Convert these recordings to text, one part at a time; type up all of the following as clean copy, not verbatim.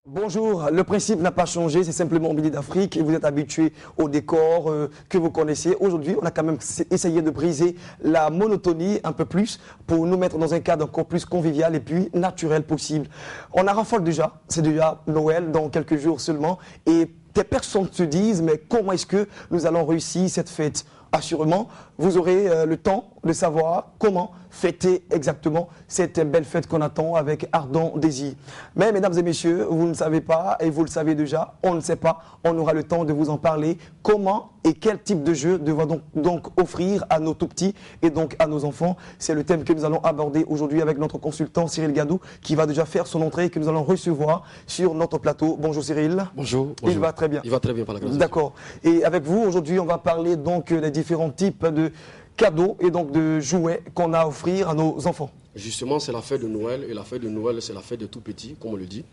Bonjour, le principe n'a pas changé, c'est simplement Midi d'Afrique et vous êtes habitués au décor que vous connaissez. Aujourd'hui, on a quand même essayé de briser la monotonie un peu plus pour nous mettre dans un cadre encore plus convivial et puis naturel possible. On a raffole déjà, c'est déjà Noël dans quelques jours seulement et des personnes se disent mais comment est-ce que nous allons réussir cette fête ? Assurément, vous aurez le temps de savoir comment fêter exactement cette belle fête qu'on attend avec ardent désir. Mais mesdames et messieurs, vous ne savez pas et vous le savez déjà, on ne sait pas, on aura le temps de vous en parler. Comment et quel type de jeu devons donc offrir à nos tout-petits et donc à nos enfants? C'est le thème que nous allons aborder aujourd'hui avec notre consultant Cyril Gadou qui va déjà faire son entrée et que nous allons recevoir sur notre plateau. Bonjour Cyril. Bonjour. Il va très bien. Il va très bien par la grâce. D'accord. Et avec vous, aujourd'hui, on va parler donc des différents types de cadeaux et donc de jouets qu'on a à offrir à nos enfants. Justement, c'est la fête de Noël et la fête de Noël, c'est la fête des tout petits, comme on le dit.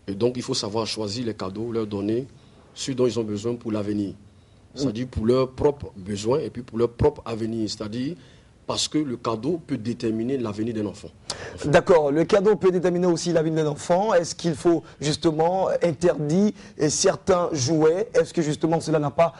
Et donc, il faut savoir choisir les cadeaux, leur donner ce dont ils ont besoin pour l'avenir. C'est-à-dire pour leurs propres besoins et puis pour leur propre avenir. C'est-à-dire parce que le cadeau peut déterminer l'avenir d'un enfant. D'accord, le cadeau peut déterminer aussi l'avenir d'un enfant. Est-ce qu'il faut justement interdire certains jouets? Est-ce que justement cela n'a pas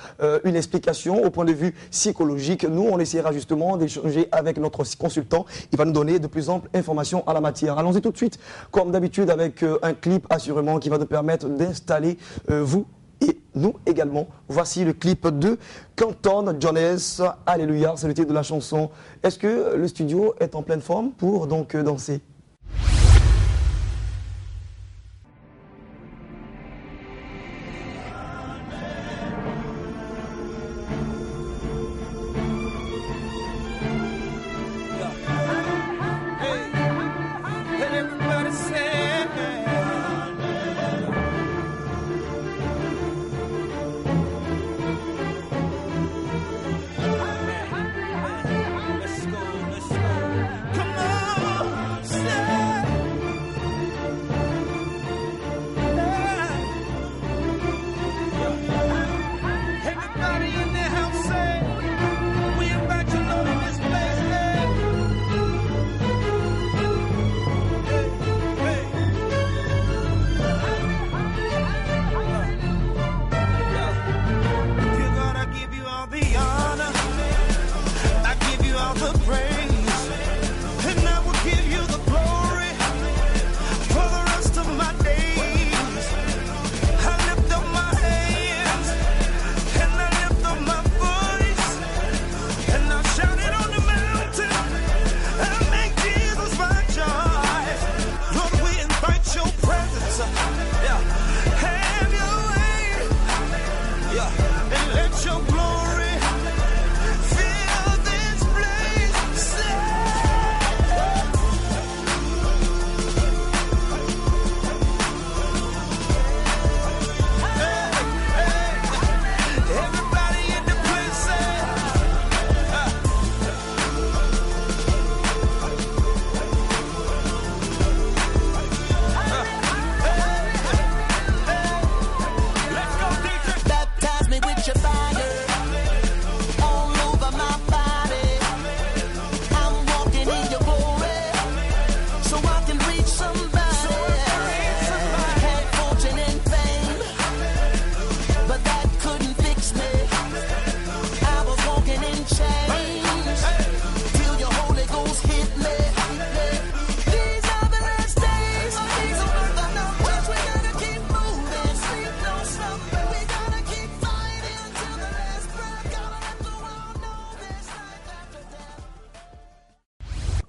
une explication au point de vue psychologique? Nous, on essaiera justement d'échanger avec notre consultant. Il va nous donner de plus amples informations à la matière. Allons-y tout de suite, comme d'habitude, avec un clip assurément qui va nous permettre d'installer vous et nous également. Voici le clip de Canton Jones. Alléluia, c'est le titre de la chanson. Est-ce que le studio est en pleine forme pour donc danser?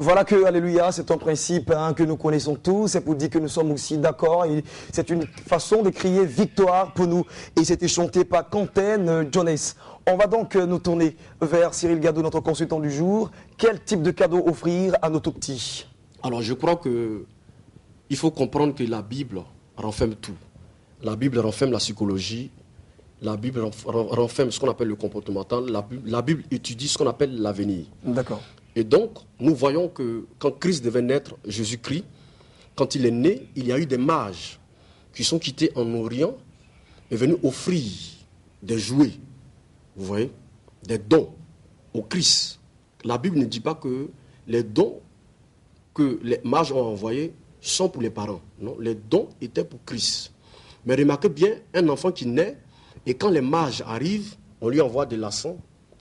Voilà que, alléluia, c'est un principe que nous connaissons tous, c'est pour dire que nous sommes aussi d'accord, c'est une façon de crier victoire pour nous, et c'était chanté par Canton Jones. On va donc nous tourner vers Cyril Gadou, notre consultant du jour. Quel type de cadeau offrir à nos tout-petits? Alors je crois qu'il faut comprendre que la Bible renferme tout. La Bible renferme la psychologie, la Bible renferme ce qu'on appelle le comportemental, la Bible étudie ce qu'on appelle l'avenir. D'accord. Et donc, nous voyons que quand Christ devait naître, Jésus-Christ, quand il est né, il y a eu des mages qui sont quittés en Orient et venus offrir des jouets, vous voyez, des dons au Christ. La Bible ne dit pas que les dons que les mages ont envoyés sont pour les parents. Non, les dons étaient pour Christ. Mais remarquez bien, un enfant qui naît, et quand les mages arrivent, on lui envoie des laçons,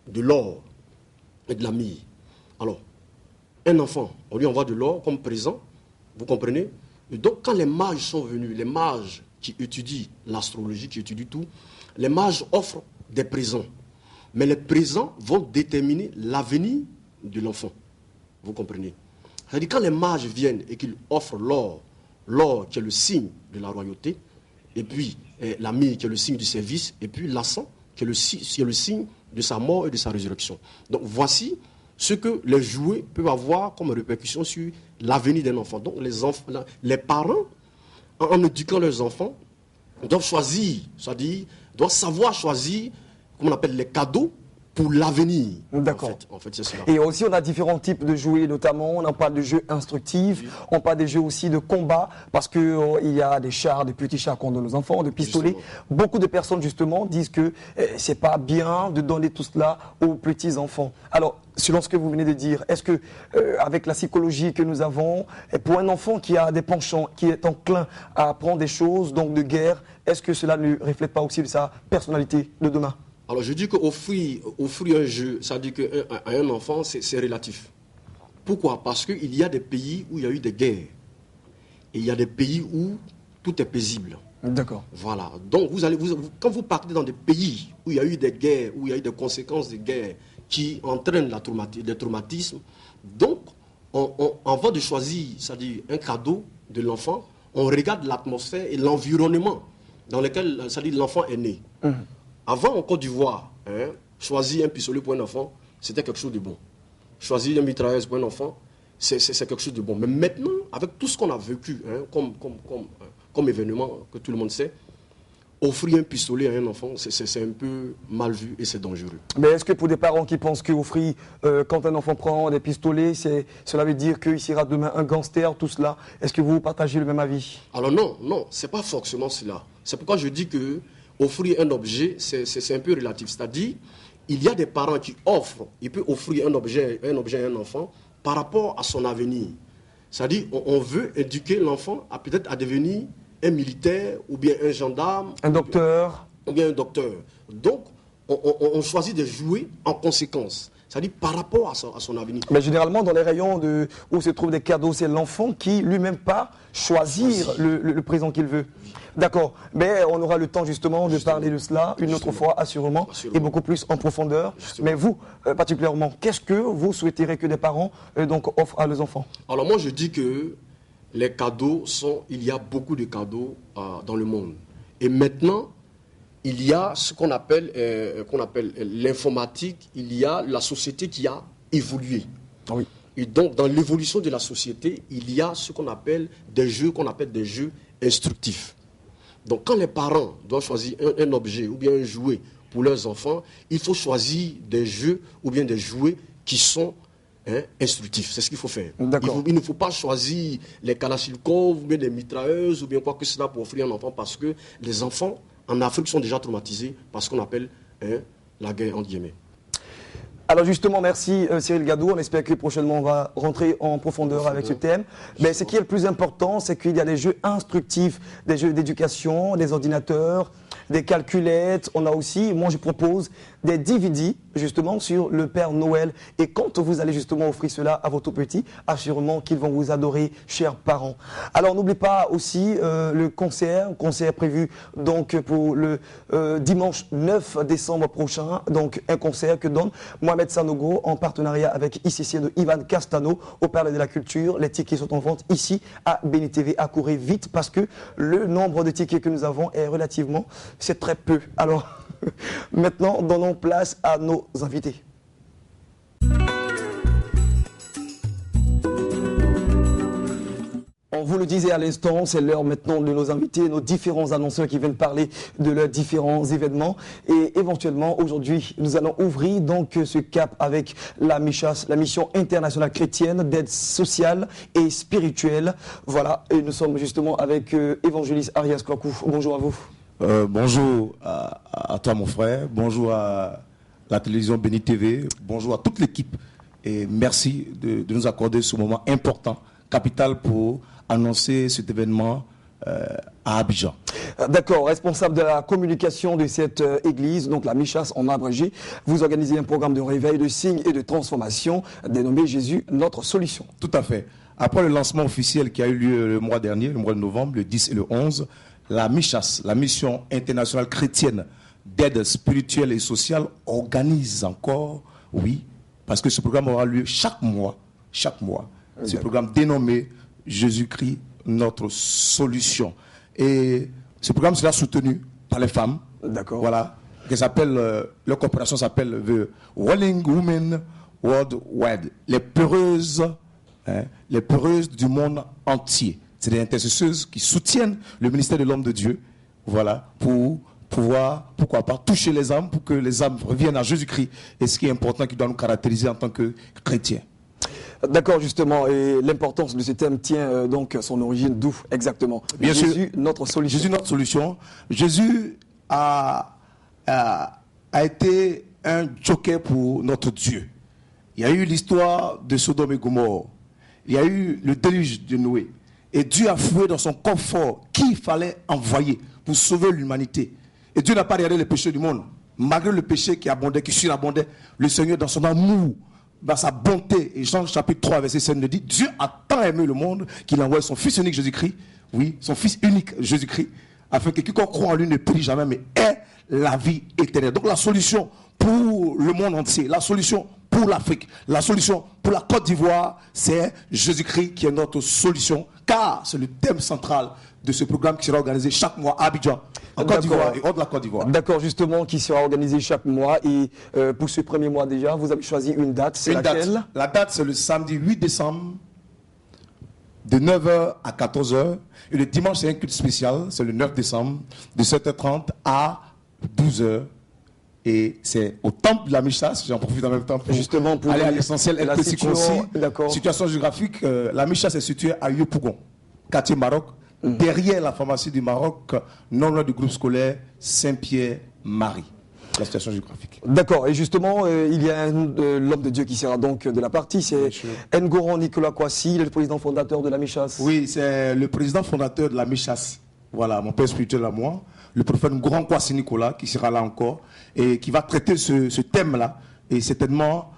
de l'or et de la myrrhe. Alors, un enfant, on lui envoie de l'or comme présent, vous comprenez? Et donc, quand les mages sont venus, les mages qui étudient l'astrologie, qui étudient tout, les mages offrent des présents. Mais les présents vont déterminer l'avenir de l'enfant. Vous comprenez? C'est-à-dire, quand les mages viennent et qu'ils offrent l'or, l'or qui est le signe de la royauté, et puis la myrrhe qui est le signe du service, et puis l'encens qui est le signe de sa mort et de sa résurrection. Donc voici ce que les jouets peuvent avoir comme répercussion sur l'avenir d'un enfant. Donc les parents, en éduquant leurs enfants, doivent choisir, c'est-à-dire doivent savoir choisir, comme on appelle les cadeaux, pour l'avenir. D'accord. En fait c'est cela. Et aussi, on a différents types de jouets, notamment, on parle de jeux instructifs, on parle des jeux aussi de combat, parce que il y a des chars, des petits chars qu'on donne aux enfants, des pistolets. Justement. Beaucoup de personnes, justement, disent que c'est pas bien de donner tout cela aux petits enfants. Alors, selon ce que vous venez de dire, est-ce que, avec la psychologie que nous avons, et pour un enfant qui a des penchants, qui est enclin à apprendre des choses, donc de guerre, est-ce que cela ne reflète pas aussi de sa personnalité de demain? Alors je dis qu'offrir un jeu, ça dit qu'à un enfant, c'est relatif. Pourquoi? Parce qu'il y a des pays où il y a eu des guerres. Et il y a des pays où tout est paisible. D'accord. Voilà. Donc quand vous partez dans des pays où il y a eu des guerres, où il y a eu des conséquences de guerres qui entraînent des traumatismes, donc avant de choisir, c'est-à-dire un cadeau de l'enfant, on regarde l'atmosphère et l'environnement dans lequel, c'est-à-dire, l'enfant est né. Avant, en Côte d'Ivoire, choisir un pistolet pour un enfant, c'était quelque chose de bon. Choisir une mitrailleuse pour un enfant, c'est quelque chose de bon. Mais maintenant, avec tout ce qu'on a vécu comme événement que tout le monde sait, offrir un pistolet à un enfant, c'est un peu mal vu et c'est dangereux. Mais est-ce que pour des parents qui pensent qu'offrir, quand un enfant prend des pistolets, cela veut dire qu'il sera demain un gangster, tout cela? Est-ce que vous partagez le même avis? Alors non, c'est pas forcément cela. C'est pourquoi je dis que offrir un objet, c'est un peu relatif. C'est-à-dire, il y a des parents qui offrent, il peut offrir un objet à un enfant par rapport à son avenir. C'est-à-dire, on veut éduquer l'enfant à peut-être à devenir un militaire ou bien un gendarme. Un docteur. Ou bien un docteur. Donc, on choisit de jouer en conséquence. C'est-à-dire par rapport à son avenir. Mais généralement, dans les rayons où se trouvent des cadeaux, c'est l'enfant qui lui-même pas choisir le présent qu'il veut. D'accord. Mais on aura le temps justement de parler de cela une autre fois, assurément, et beaucoup plus en profondeur. Mais vous, particulièrement, qu'est-ce que vous souhaiterez que des parents donc offrent à leurs enfants? Alors moi, je dis que les cadeaux il y a beaucoup de cadeaux dans le monde. Et maintenant, il y a ce qu'on appelle l'informatique, il y a la société qui a évolué. Oui. Et donc, dans l'évolution de la société, il y a ce qu'on appelle des jeux instructifs. Donc, quand les parents doivent choisir un objet ou bien un jouet pour leurs enfants, il faut choisir des jeux ou bien des jouets qui sont instructifs. C'est ce qu'il faut faire. Il ne faut pas choisir les kalachnikovs ou bien des mitrailleuses ou bien quoi que ce soit pour offrir un enfant parce que les enfants en Afrique sont déjà traumatisés par ce qu'on appelle la guerre entre guillemets. Alors justement, merci Cyril Gadou. On espère que prochainement on va rentrer en profondeur avec ce thème. Mais ce qui est le plus important, c'est qu'il y a des jeux instructifs, des jeux d'éducation, des ordinateurs, des calculettes. On a aussi, moi je propose des DVD justement sur le Père Noël. Et quand vous allez justement offrir cela à vos tout petits, assurément qu'ils vont vous adorer, chers parents. Alors n'oubliez pas aussi le concert prévu donc pour le dimanche 9 décembre prochain. Donc un concert que donne Mohamed Sanogo en partenariat avec ICC de Ivan Castano au Palais de la Culture. Les tickets sont en vente ici à Béni TV. Accourez vite parce que le nombre de tickets que nous avons est relativement, c'est très peu. Alors maintenant, donnons place à nos invités. On vous le disait à l'instant, c'est l'heure maintenant de nos invités, nos différents annonceurs qui viennent parler de leurs différents événements. Et éventuellement, aujourd'hui, nous allons ouvrir donc ce cap avec la MICHAS, la Mission internationale chrétienne d'aide sociale et spirituelle. Voilà, et nous sommes justement avec évangéliste Arias Kwaku. Bonjour à vous. Bonjour à toi mon frère, bonjour à la télévision Béni TV, bonjour à toute l'équipe et merci de nous accorder ce moment important capitale pour annoncer cet événement à Abidjan. D'accord, responsable de la communication de cette église, donc la Michas en abrégé, vous organisez un programme de réveil, de signes et de transformation dénommé Jésus, notre solution. Tout à fait. Après le lancement officiel qui a eu lieu le mois dernier, le mois de novembre, le 10 et le 11, la Michas, la Mission internationale chrétienne d'aide spirituelle et sociale, organise encore, oui, parce que ce programme aura lieu chaque mois. Ce programme dénommé Jésus-Christ, notre solution. Et ce programme sera soutenu par les femmes. D'accord. Voilà. Leur coopération s'appelle The Willing Women Worldwide. Les peureuses du monde entier. C'est des intercesseuses qui soutiennent le ministère de l'homme de Dieu. Voilà. Pour pouvoir, pourquoi pas, toucher les âmes pour que les âmes reviennent à Jésus-Christ. Et ce qui est important, qui doit nous caractériser en tant que chrétiens. D'accord, justement, et l'importance de ce thème tient donc son origine d'où exactement? Bien sûr. Jésus, notre solution. Jésus, notre solution. Jésus a été un joker pour notre Dieu. Il y a eu l'histoire de Sodome et Gomorrhe. Il y a eu le déluge de Noé. Et Dieu a fouillé dans son confort qui il fallait envoyer pour sauver l'humanité. Et Dieu n'a pas regardé les péchés du monde. Malgré le péché qui abondait, qui surabondait, le Seigneur, dans son amour, dans sa bonté, et Jean chapitre 3, verset 7 nous dit, Dieu a tant aimé le monde qu'il a envoyé son Fils unique Jésus-Christ, oui, son Fils unique Jésus-Christ, afin que quiconque croit en lui ne périsse jamais, mais ait la vie éternelle. Donc la solution pour le monde entier, la solution pour l'Afrique, la solution pour la Côte d'Ivoire, c'est Jésus-Christ qui est notre solution, car c'est le thème central de ce programme qui sera organisé chaque mois à Abidjan, en Côte d'Ivoire et hors de la Côte d'Ivoire. D'accord, justement, qui sera organisé chaque mois. Et pour ce premier mois déjà, vous avez choisi une date, c'est laquelle? La date, c'est le samedi 8 décembre, de 9h à 14h. Et le dimanche, c'est un culte spécial, c'est le 9 décembre, de 7h30 à 12h. Et c'est au temple de la Michas, j'en profite en même temps pour, justement pour aller à l'essentiel, être petit concis. D'accord. Situation géographique, la Michas est située à Yopougon, quartier Maroc, derrière la pharmacie du Maroc, non loin du groupe scolaire Saint-Pierre-Marie. La situation géographique. D'accord, et justement, il y a l'homme de Dieu qui sera donc de la partie, c'est Ngoron Nicolas Kwasi, le président fondateur de la Michas. Oui, c'est le président fondateur de la Michas. Voilà, mon père spirituel à moi, le prophète Ngoron Kwasi Nicolas, qui sera là encore, et qui va traiter ce thème-là. Et certainement,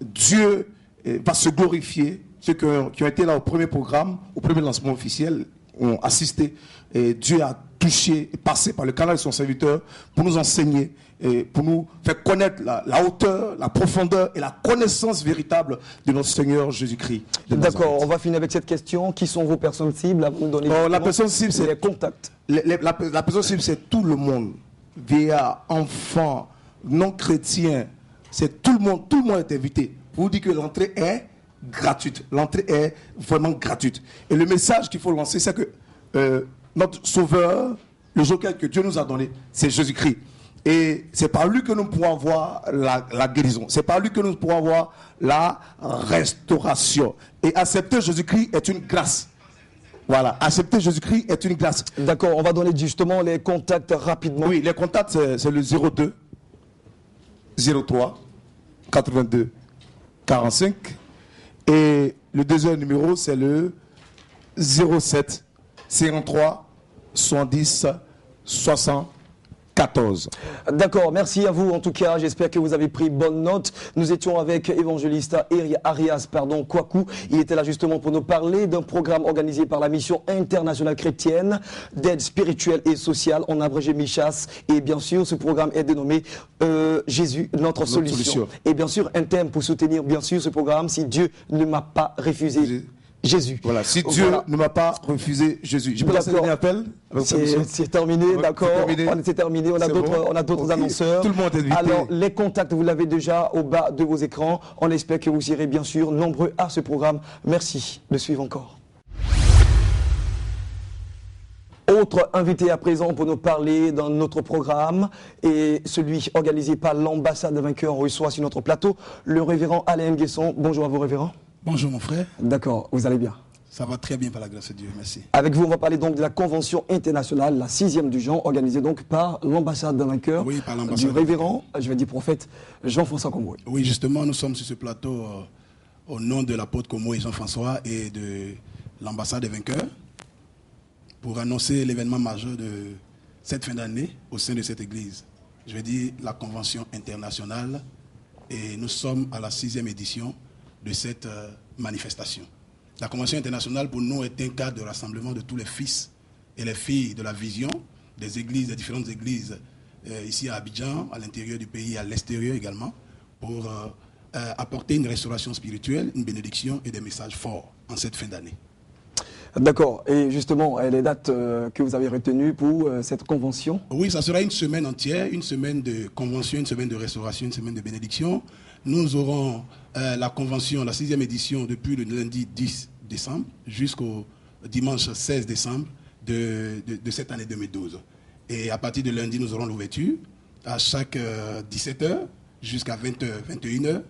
Dieu va se glorifier. Ceux qui ont été là au premier programme, au premier lancement officiel, ont assisté. Et Dieu a touché et passé par le canal de son serviteur pour nous enseigner et pour nous faire connaître la hauteur, la profondeur et la connaissance véritable de notre Seigneur Jésus-Christ. D'accord, on va finir avec cette question. Qui sont vos personnes cibles à vous donner? La personne cible, c'est les contacts. La personne cible, c'est tout le monde. Vieillards, enfants, non-chrétiens, c'est tout le monde est invité. Pour vous dire que l'entrée est gratuite. L'entrée est vraiment gratuite. Et le message qu'il faut lancer, c'est que notre sauveur, le joker que Dieu nous a donné, c'est Jésus-Christ. Et c'est par lui que nous pourrons avoir la guérison. C'est par lui que nous pourrons avoir la restauration. Et accepter Jésus-Christ est une grâce. Voilà, accepter Jésus-Christ est une grâce. D'accord, on va donner justement les contacts rapidement. Oui, les contacts, c'est le 02 03 82 45. Et le deuxième numéro, c'est le 07 53 70 74. D'accord, merci à vous en tout cas, j'espère que vous avez pris bonne note. Nous étions avec évangéliste Arias Kwaku. Il était là justement pour nous parler d'un programme organisé par la Mission internationale chrétienne d'aide spirituelle et sociale, en abrégé Michas. Et bien sûr, ce programme est dénommé Jésus, notre solution. Et bien sûr, un thème pour soutenir bien sûr ce programme, si Dieu ne m'a pas refusé Jésus. Voilà, si Dieu ne m'a pas refusé Jésus. Je peux lancer un appel? C'est terminé, d'accord. C'est terminé, on a d'autres annonceurs. Tout le monde est invité. Alors, les contacts, vous l'avez déjà au bas de vos écrans. On espère que vous serez bien sûr nombreux à ce programme. Merci de suivre encore. Autre invité à présent pour nous parler dans notre programme, et celui organisé par l'ambassade des vainqueurs, on reçoit sur notre plateau le révérend Alain Nguesson. Bonjour à vous, révérend. Bonjour mon frère. D'accord, vous allez bien? Ça va très bien par la grâce de Dieu, merci. Avec vous, on va parler donc de la convention internationale, la 6e du genre, organisée donc par l'ambassade d'un vainqueur, oui, par l'ambassade du révérend, je vais dire prophète, Jean-François Komboué. Oui, justement, nous sommes sur ce plateau au nom de l'apôtre Como et Jean-François et de l'ambassade des vainqueurs, pour annoncer l'événement majeur de cette fin d'année au sein de cette église. Je vais dire la convention internationale, et nous sommes à la 6e édition de cette manifestation. La convention internationale pour nous est un cadre de rassemblement de tous les fils et les filles de la vision, des églises, des différentes églises ici à Abidjan, à l'intérieur du pays, à l'extérieur également, pour apporter une restauration spirituelle, une bénédiction et des messages forts en cette fin d'année. D'accord. Et justement, les dates que vous avez retenues pour cette convention? Oui, ça sera une semaine entière, une semaine de convention, une semaine de restauration, une semaine de bénédiction. Nous aurons la convention, la 6e édition, depuis le lundi 10 décembre jusqu'au dimanche 16 décembre de cette année 2012. Et à partir de lundi, nous aurons l'ouverture à chaque 17h jusqu'à 20h, 21h.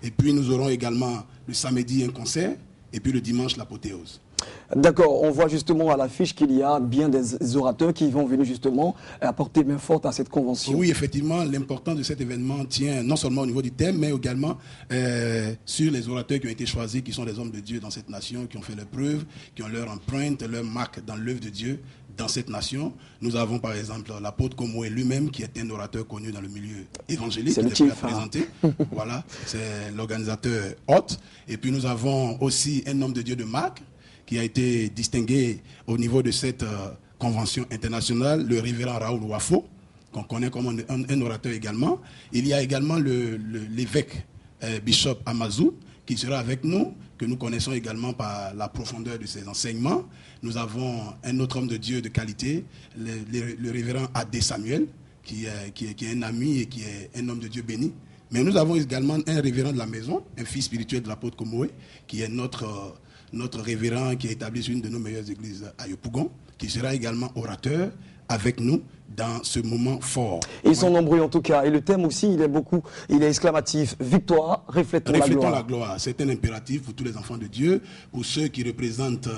Et puis nous aurons également le samedi un concert et puis le dimanche l'apothéose. D'accord, on voit justement à l'affiche qu'il y a bien des orateurs qui vont venir justement apporter main forte à cette convention. Oui, effectivement, l'importance de cet événement tient non seulement au niveau du thème, mais également sur les orateurs qui ont été choisis, qui sont des hommes de Dieu dans cette nation, qui ont fait leur preuve, qui ont leur empreinte, leur marque dans l'œuvre de Dieu dans cette nation. Nous avons par exemple l'apôtre Como lui-même, qui est un orateur connu dans le milieu évangélique. C'est le chief, présenté. Voilà, c'est l'organisateur hôte. Et puis nous avons aussi un homme de Dieu de marque, qui a été distingué au niveau de cette convention internationale, le révérend Raoul Wafo, qu'on connaît comme un orateur également. Il y a également l'évêque Bishop Amazou, qui sera avec nous, que nous connaissons également par la profondeur de ses enseignements. Nous avons un autre homme de Dieu de qualité, le révérend Adé Samuel, qui est un ami et qui est un homme de Dieu béni. Mais nous avons également un révérend de la maison, un fils spirituel de l'apôtre Komoé, qui est notre révérend qui est établi sur une de nos meilleures églises à Yopougon, qui sera également orateur avec nous dans ce moment fort. Et ils sont nombreux en tout cas. Et le thème aussi, il est exclamatif. Victoire, reflétons la gloire. La gloire. C'est un impératif pour tous les enfants de Dieu, pour ceux qui représentent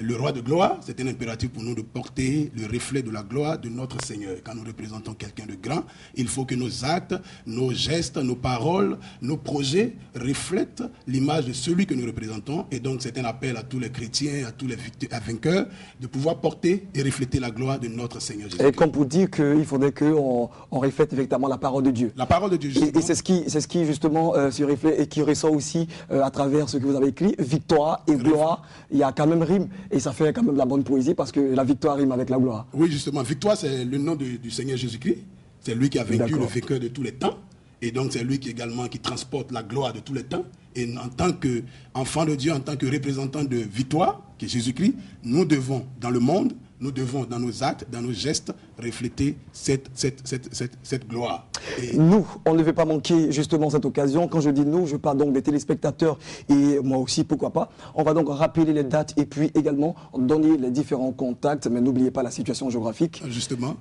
le roi de gloire. C'est un impératif pour nous de porter le reflet de la gloire de notre Seigneur. Quand nous représentons quelqu'un de grand, il faut que nos actes, nos gestes, nos paroles, nos projets reflètent l'image de celui que nous représentons. Et donc c'est un appel à tous les chrétiens, à tous les vainqueurs, de pouvoir porter et refléter la gloire de notre Seigneur Jésus. Et comme pour dire qu'il faudrait qu'on reflète effectivement la parole de Dieu. La parole de Dieu, justement. Et c'est ce qui justement se reflète et qui ressort aussi à travers ce que vous avez écrit, victoire et gloire. Il y a quand même rime et ça fait quand même de la bonne poésie parce que la victoire rime avec la gloire. Oui, justement. Victoire, c'est le nom du Seigneur Jésus-Christ. C'est lui qui a vaincu le vainqueur de tous les temps. Et donc c'est lui qui également qui transporte la gloire de tous les temps. Et en tant qu'enfant de Dieu, en tant que représentant de victoire, qui est Jésus-Christ, nous devons dans le monde, nous devons dans nos actes, dans nos gestes, refléter cette gloire. Et nous, on ne veut pas manquer justement cette occasion. Quand je dis nous, je parle donc des téléspectateurs et moi aussi, pourquoi pas. On va donc rappeler les dates et puis également donner les différents contacts, mais n'oubliez pas la situation géographique. Justement.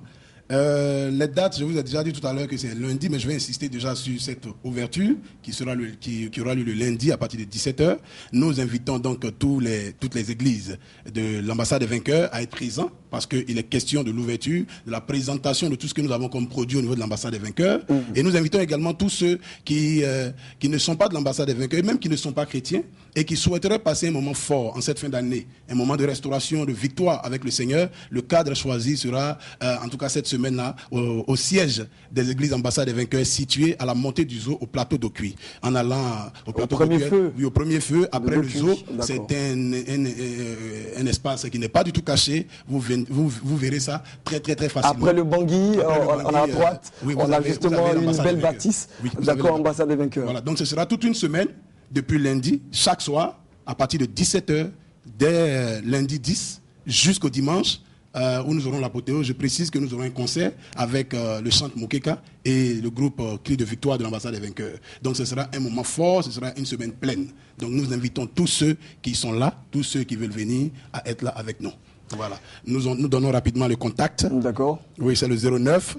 Les dates, je vous ai déjà dit tout à l'heure que c'est lundi, mais je vais insister déjà sur cette ouverture qui aura lieu le lundi à partir de 17h. Nous invitons donc toutes les églises de l'ambassade des vainqueurs à être présents parce qu'il est question de l'ouverture, de la présentation de tout ce que nous avons comme produit au niveau de l'ambassade des vainqueurs. Et nous invitons également tous ceux qui ne sont pas de l'ambassade des vainqueurs, et même qui ne sont pas chrétiens, et qui souhaiteraient passer un moment fort en cette fin d'année, un moment de restauration, de victoire avec le Seigneur. Le cadre choisi sera, en tout cas cette semaine-là, au siège des églises ambassades des vainqueurs situées à la montée du zoo au plateau d'Ocuy. En allant au plateau premier feu. Oui, au premier feu, après le zoo, c'est un espace qui n'est pas du tout caché. Vous verrez ça très facilement. Après le Bangui, on a à droite, on a justement une belle bâtisse. D'accord, ambassade des vainqueurs. Voilà, donc ce sera toute une semaine, depuis lundi, chaque soir, à partir de 17h, dès lundi 10 jusqu'au dimanche, où nous aurons l'apothéose. Je précise que nous aurons un concert avec le chant Mokeka et le groupe Cri de Victoire de l'ambassade des vainqueurs. Donc ce sera un moment fort, ce sera une semaine pleine. Donc nous invitons tous ceux qui sont là, tous ceux qui veulent venir, à être là avec nous. Voilà. Nous donnons rapidement le contact. D'accord. Oui, c'est le 09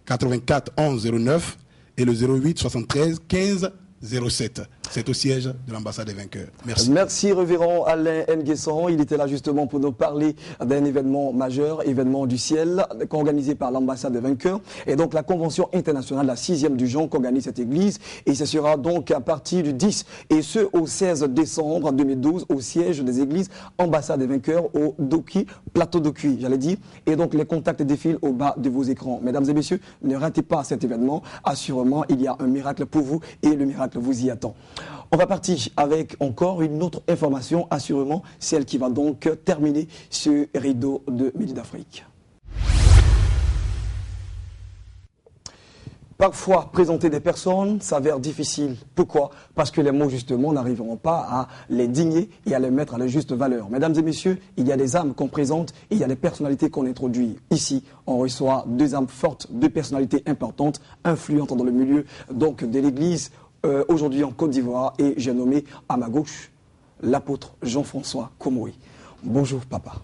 84 11 09 et le 08 73 15 07. C'est au siège de l'ambassade des vainqueurs. Merci. Merci, révérend Alain Nguessan. Il était là justement pour nous parler d'un événement majeur, événement du ciel, organisé par l'ambassade des vainqueurs. Et donc la convention internationale, la 6e du genre qu'organise cette église. Et ce sera donc à partir du 10 et ce au 16 décembre 2012 au siège des églises ambassade des vainqueurs au Doki, plateau Doki, j'allais dire. Et donc les contacts défilent au bas de vos écrans. Mesdames et messieurs, ne ratez pas cet événement. Assurément, il y a un miracle pour vous et le miracle vous y attend. On va partir avec encore une autre information, assurément, celle qui va donc terminer ce rideau de Midi d'Afrique. Parfois, présenter des personnes s'avère difficile. Pourquoi? Parce que les mots, justement, n'arriveront pas à les digner et à les mettre à la juste valeur. Mesdames et messieurs, il y a des âmes qu'on présente et il y a des personnalités qu'on introduit. Ici, on reçoit deux âmes fortes, deux personnalités importantes, influentes dans le milieu donc, de l'Église, aujourd'hui en Côte d'Ivoire, et j'ai nommé à ma gauche l'apôtre Jean-François Komoé. Bonjour papa.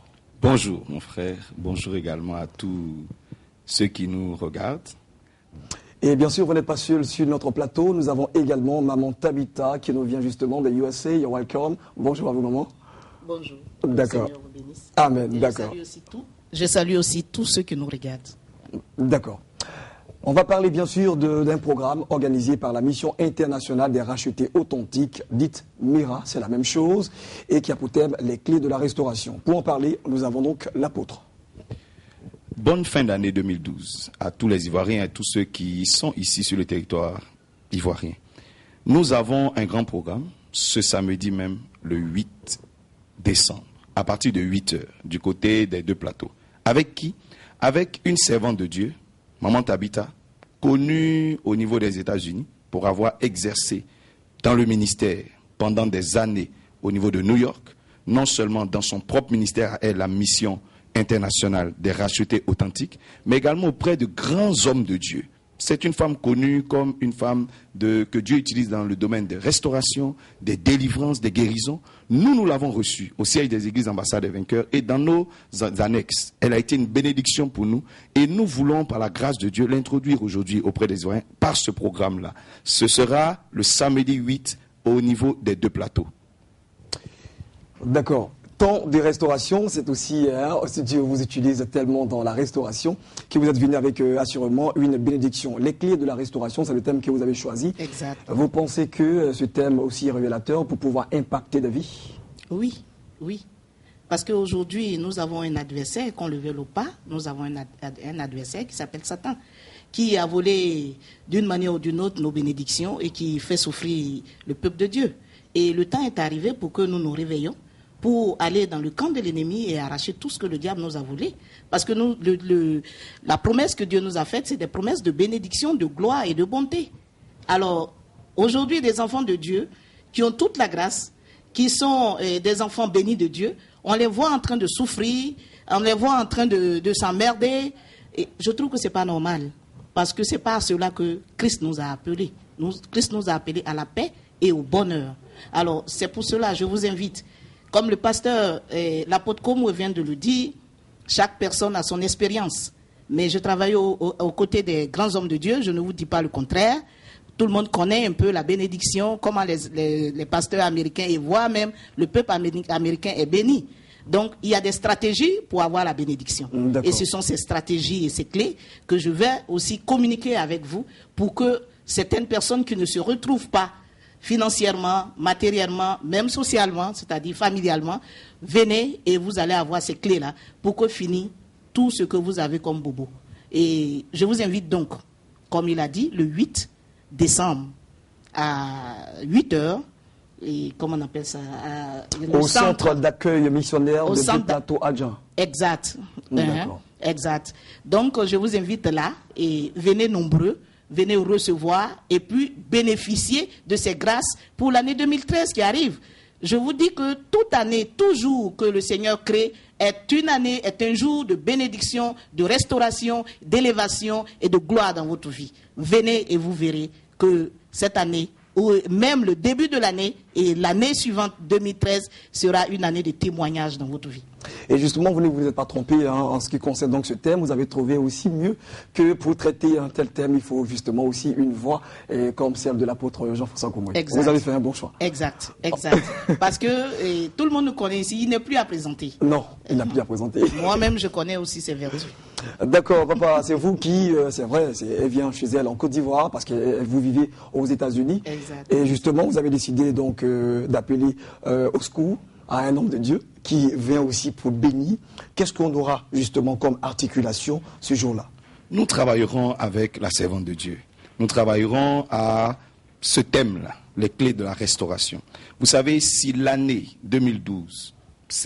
Bonjour mon frère, bonjour également à tous ceux qui nous regardent. Et bien sûr, vous n'êtes pas seul sur notre plateau, nous avons également maman Tabitha qui nous vient justement de USA, you're welcome. Bonjour à vous maman. Bonjour. D'accord. Seigneur vous bénisse. Amen, Et d'accord. Je salue aussi tous ceux qui nous regardent. D'accord. On va parler bien sûr d'un programme organisé par la Mission internationale des rachetés authentiques, dite MIRA, c'est la même chose, et qui a pour thème les clés de la restauration. Pour en parler, nous avons donc l'apôtre. Bonne fin d'année 2012 à tous les Ivoiriens et à tous ceux qui sont ici sur le territoire ivoirien. Nous avons un grand programme, ce samedi même, le 8 décembre, à partir de 8 heures, du côté des deux plateaux. Avec qui? Avec une servante de Dieu, Maman Tabitha, connue au niveau des États-Unis pour avoir exercé dans le ministère pendant des années au niveau de New York, non seulement dans son propre ministère, elle, la mission internationale des rachetés authentiques, mais également auprès de grands hommes de Dieu. C'est une femme connue comme une femme que Dieu utilise dans le domaine des restaurations, des délivrances, des guérisons. Nous l'avons reçue au siège des églises ambassades des vainqueurs et dans nos annexes. Elle a été une bénédiction pour nous et nous voulons, par la grâce de Dieu, l'introduire aujourd'hui auprès des Ivoiriens par ce programme-là. Ce sera le samedi 8 au niveau des deux plateaux. D'accord. Temps de restauration, c'est aussi, Dieu vous utilise tellement dans la restauration que vous êtes venu avec assurément une bénédiction. Les clés de la restauration, c'est le thème que vous avez choisi. Exact. Vous pensez que ce thème aussi est révélateur pour pouvoir impacter des vies? Oui, oui. Parce qu'aujourd'hui, nous avons un adversaire, qu'on le veuille ou pas, nous avons un adversaire qui s'appelle Satan, qui a volé d'une manière ou d'une autre nos bénédictions et qui fait souffrir le peuple de Dieu. Et le temps est arrivé pour que nous nous réveillions, pour aller dans le camp de l'ennemi et arracher tout ce que le diable nous a volé. Parce que la promesse que Dieu nous a faite, c'est des promesses de bénédiction, de gloire et de bonté. Alors, aujourd'hui, des enfants de Dieu qui ont toute la grâce, qui sont des enfants bénis de Dieu, on les voit en train de souffrir, on les voit en train de s'emmerder. Et je trouve que ce n'est pas normal. Parce que ce n'est pas à cela que Christ nous a appelés. Christ nous a appelés à la paix et au bonheur. Alors, c'est pour cela que je vous invite. Comme le pasteur, l'apôtre Komoé vient de le dire, chaque personne a son expérience. Mais je travaille aux côtés des grands hommes de Dieu, je ne vous dis pas le contraire. Tout le monde connaît un peu la bénédiction, comment les pasteurs américains et voire même le peuple américain est béni. Donc, il y a des stratégies pour avoir la bénédiction. Et ce sont ces stratégies et ces clés que je vais aussi communiquer avec vous pour que certaines personnes qui ne se retrouvent pas financièrement, matériellement, même socialement, c'est-à-dire familialement, venez et vous allez avoir ces clés-là pour que finisse tout ce que vous avez comme bobo. Et je vous invite donc, comme il a dit, le 8 décembre à 8 heures, et comment on appelle ça, au centre d'accueil missionnaire de Plateau Adjang. Exact. Exact. Donc, je vous invite là et venez nombreux. Venez recevoir et puis bénéficier de ces grâces pour l'année 2013 qui arrive. Je vous dis que toute année, tout jour que le Seigneur crée est une année, est un jour de bénédiction, de restauration, d'élévation et de gloire dans votre vie. Venez et vous verrez que cette année, ou même le début de l'année et l'année suivante, 2013, sera une année de témoignage dans votre vie. Et justement, vous ne vous êtes pas trompé en ce qui concerne donc ce thème. Vous avez trouvé aussi mieux que pour traiter un tel thème, il faut justement aussi une voix comme celle de l'apôtre Jean-François Komoué. Vous avez fait un bon choix. Exact. Parce que tout le monde nous connaît ici, il n'est plus à présenter. Non, il n'a plus à présenter. Moi-même, je connais aussi ses vertus. D'accord, papa, c'est vous qui, c'est vrai, elle vient chez elle en Côte d'Ivoire parce que vous vivez aux États-Unis. Exact. Et justement, vous avez décidé donc d'appeler au secours à un homme de Dieu qui vient aussi pour bénir. Qu'est-ce qu'on aura justement comme articulation ce jour-là? Nous travaillerons avec la servante de Dieu. Nous travaillerons à ce thème-là, les clés de la restauration. Vous savez, si l'année 2012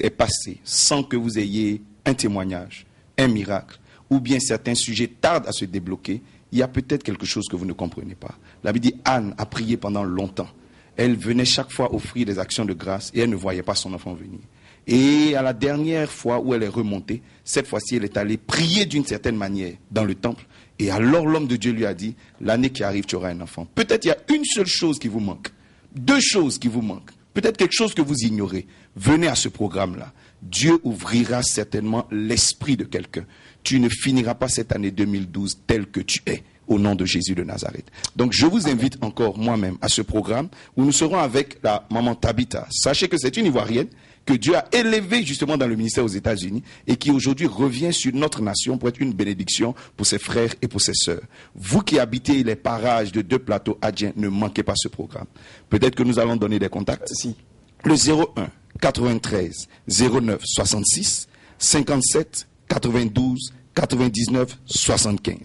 est passée sans que vous ayez un témoignage, un miracle, ou bien certains sujets tardent à se débloquer, il y a peut-être quelque chose que vous ne comprenez pas. La Bible dit, Anne a prié pendant longtemps. Elle venait chaque fois offrir des actions de grâce et elle ne voyait pas son enfant venir. Et à la dernière fois où elle est remontée, cette fois-ci, elle est allée prier d'une certaine manière dans le temple. Et alors l'homme de Dieu lui a dit, l'année qui arrive, tu auras un enfant. Peut-être il y a une seule chose qui vous manque, deux choses qui vous manquent, peut-être quelque chose que vous ignorez. Venez à ce programme-là. Dieu ouvrira certainement l'esprit de quelqu'un. Tu ne finiras pas cette année 2012 tel que tu es, au nom de Jésus de Nazareth. Donc je vous invite encore moi-même à ce programme où nous serons avec la maman Tabitha. Sachez que c'est une Ivoirienne que Dieu a élevée justement dans le ministère aux États-Unis et qui aujourd'hui revient sur notre nation pour être une bénédiction pour ses frères et pour ses sœurs. Vous qui habitez les parages de 2 plateaux Adjien, ne manquez pas ce programme. Peut-être que nous allons donner des contacts. Si. Le 01 93 09 66 57 92 99 75.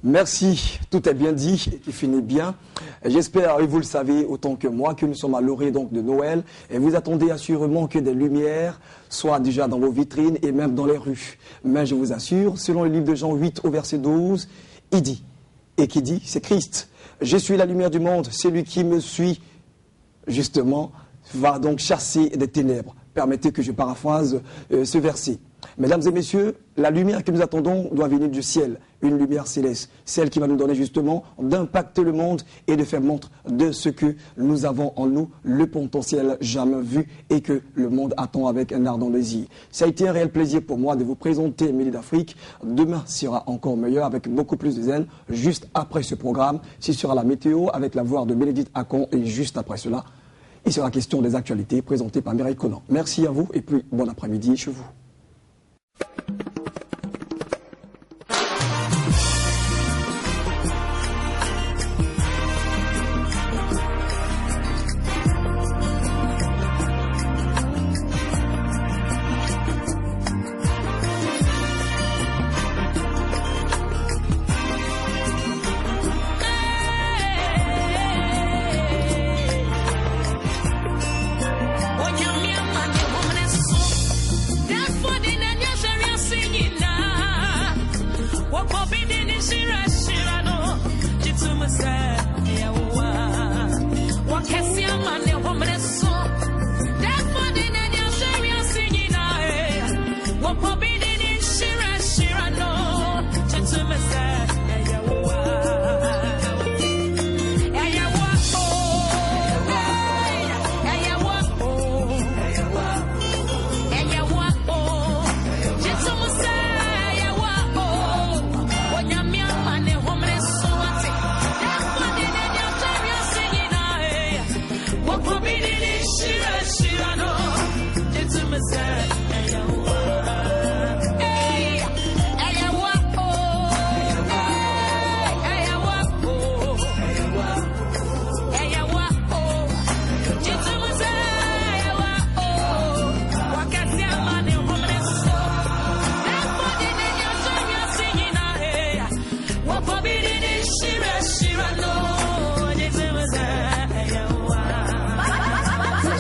Merci, tout est bien dit et qui finit bien. J'espère, et vous le savez autant que moi, que nous sommes à l'orée donc de Noël et vous attendez assurément que des lumières soient déjà dans vos vitrines et même dans les rues. Mais je vous assure, selon le livre de Jean 8 au verset 12, il dit, et qui dit, c'est Christ. Je suis la lumière du monde, celui qui me suit, justement, va donc chasser des ténèbres. Permettez que je paraphrase ce verset. Mesdames et messieurs, la lumière que nous attendons doit venir du ciel, une lumière céleste, celle qui va nous donner justement d'impacter le monde et de faire montre de ce que nous avons en nous, le potentiel jamais vu et que le monde attend avec un ardent désir. Ça a été un réel plaisir pour moi de vous présenter Midi d'Afrique. Demain sera encore meilleur avec beaucoup plus de zèle. Juste après ce programme, ce sera la météo avec la voix de Bénédicte Akon et juste après cela, il sera question des actualités présentées par Mireille Conan. Merci à vous et puis bon après-midi chez vous.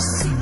Mercy.